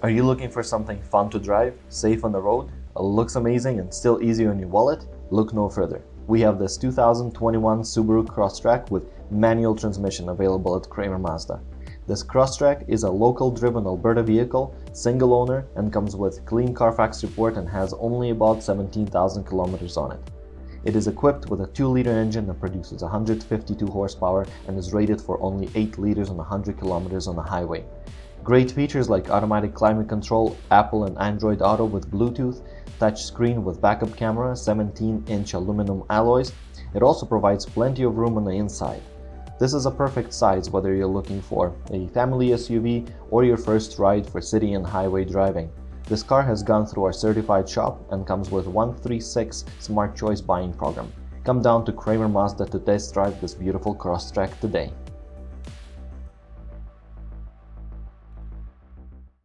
Are you looking for something fun to drive, safe on the road, looks amazing and still easy on your wallet? Look no further. We have this 2021 Subaru Crosstrek with manual transmission available at Kramer Mazda. This Crosstrek is a local-driven Alberta vehicle, single owner, and comes with clean Carfax report and has only about 17,000 kilometers on it. It is equipped with a 2-liter engine that produces 152 horsepower and is rated for only 8 liters on 100 kilometers on the highway. Great features like automatic climate control, Apple and Android Auto with Bluetooth, touchscreen with backup camera, 17-inch aluminum alloys. It also provides plenty of room on the inside. This is a perfect size whether you're looking for a family SUV or your first ride for city and highway driving. This car has gone through our certified shop and comes with 136 Smart Choice buying program. Come down to Kramer Mazda to test drive this beautiful Crosstrek today.